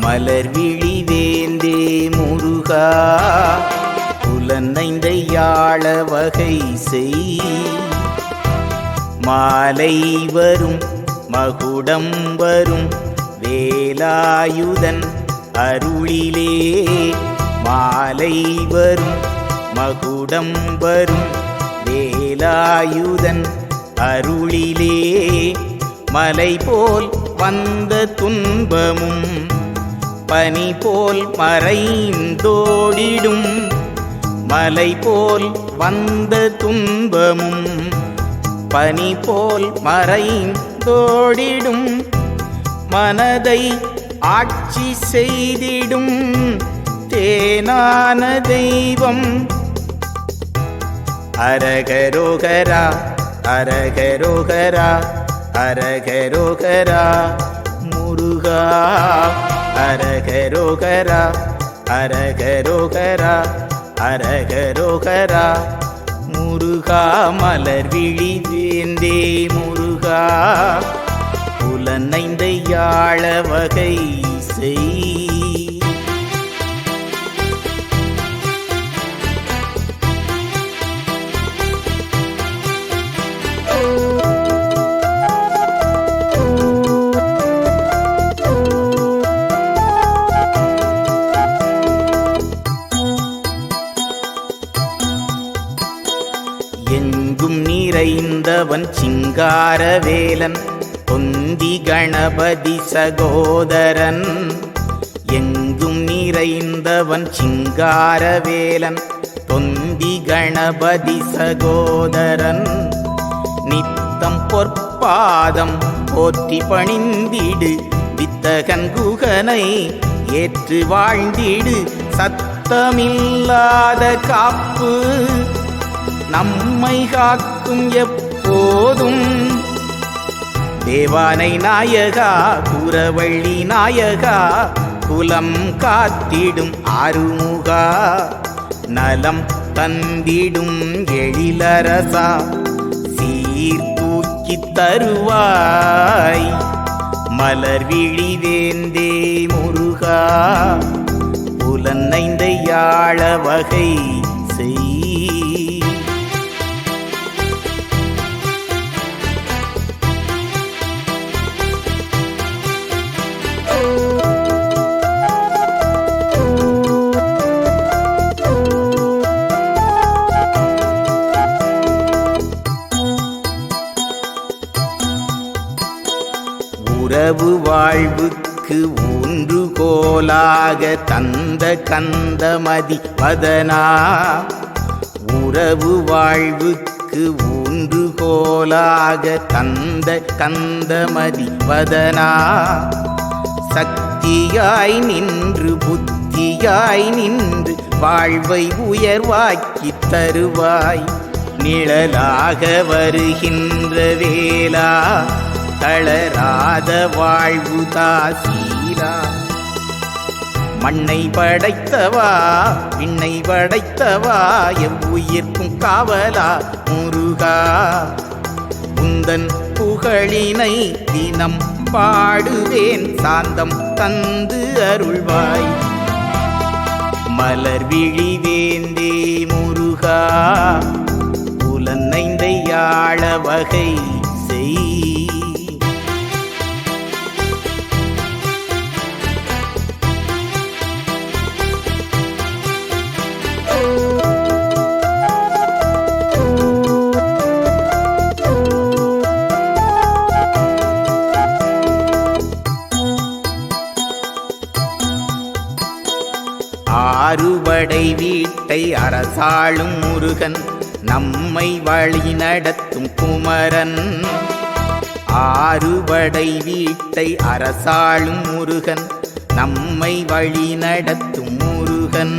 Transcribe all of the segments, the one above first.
மலர்விழி வேந்தே முருகா புலனைந்தை யாழ வகை செய் மாலை வரும் மகுடம் வரும் வேலாயுதன் அருளிலே மாலை வரும் மகுடம் வரும் வேலாயுதன் அருளிலே மலை போல் வந்த துன்பமும் பனி போல் மறைந்தோடிடும் மலை போல் வந்த துன்பமும் பனி போல் மறைந்தோடிடும் மனதை ஆட்சி செய்திடும் தேனான தெய்வம் அரகரோகரா அரகரோகரா அரகரோகரா முருகா அரகரோகரா அரகரோகரா அரகரோகரா முருகா மலர்விழி வேந்தே முருகா புலனைந்தை யாழ வகை செய் எங்கும் நிறைந்தவன் சிங்காரவேலன் பொந்தி கணபதி சகோதரன் எங்கும் நிறைந்தவன் சிங்காரவேலன் பொந்தி கணபதி சகோதரன் நித்தம் பொற்பாதம் போற்றி பணிந்திடு வித்தகன் குகனை ஏற்று வாழ்ந்திடு சத்தமில்லாத காப்பு நம்மை காக்கும் எப்போதும் தேவானை நாயகா குரவள்ளி நாயகா குலம் காத்திடும் ஆறுமுகா நலம் தந்திடும் எழிலரசா சீர்தூக்கி தருவாய் மலர்விழி வேந்தே முருகா புலனைந்தை யாழ வகை செய் உறவு வாழ்வுக்கு ஊன்றுகோலாக தந்த கந்தமதி வதனா உறவு வாழ்வுக்கு ஊன்றுகோலாக தந்த கந்தமதி வதனா சக்தியாய் நின்று புத்தியாய் நின்று வாழ்வை உயர்வாக்கி தருவாய் நிழலாக வருகின்ற வேளா தளராத வாழ்வு தாசீரா மண்ணை படைத்தவா விண்ணை படைத்தவா எவ்வுயிர்க்கும் காவலா முருகா உந்தன் புகழினை தினம் பாடுவேன் சாந்தம் தந்து அருள்வாய் மலர்விழி வேந்தே முருகா புலனைந்தை யாழ வகை செய் ஆறுபடை வீட்டை அரசாளும் முருகன் நம்மை வழி நடத்தும் குமரன் ஆறுபடை வீட்டை அரசாளும் முருகன் நம்மை வழி நடத்தும் முருகன்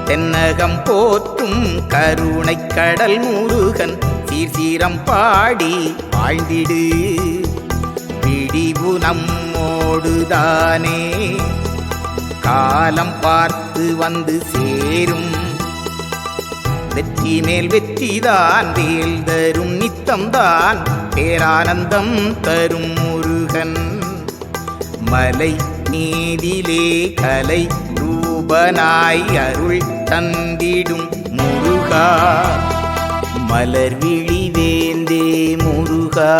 தென்னகம் போற்றும் கருணை கடல் முருகன் சீர்சீரம் பாடி வாழ்ந்திடு விடிவு நம்மோடுதானே காலம் பார்த்து வந்து சேரும் வெற்றி மேல் வெற்றிதான் வேல் தரும் நித்தம்தான் பேரானந்தம் தரும் முருகன் மலை நீதிலே கலை ரூபனாய் அருள் தந்திடும் முருகா மலர்விழி வேந்தே முருகா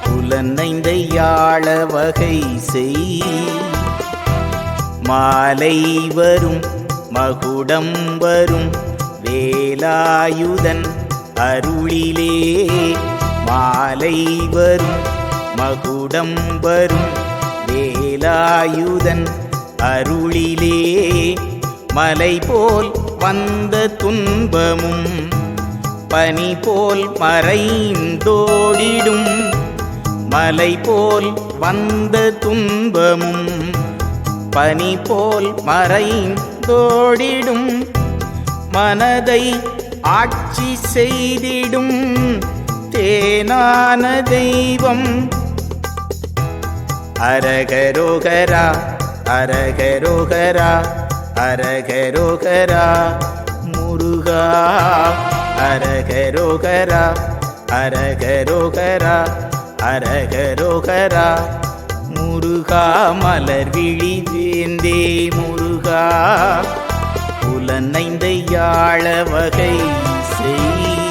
புலனைந்தை யாழ வகை செய் மாலை வரும் மகுடம் வரும் வேலாயுதன் அருளிலே மாலை வரும் மகுடம் வரும் வேலாயுதன் அருளிலே மலை போல் வந்த துன்பமும் பனி போல் மறைந்தோடிடும் மலை போல் வந்த துன்பமும் பனி போல் மறைந்தோடிடும் மனதை ஆட்சி செய்திடும் தேனான தெய்வம் அரகரோகரா அரகரோகரா அரகரோகரா முருகா அரகரோகரா அரகரோகரா அரகரோகரா முருகா மலர்விழி வேந்தே முருகா புலனைந்தை யாழ வகை செய்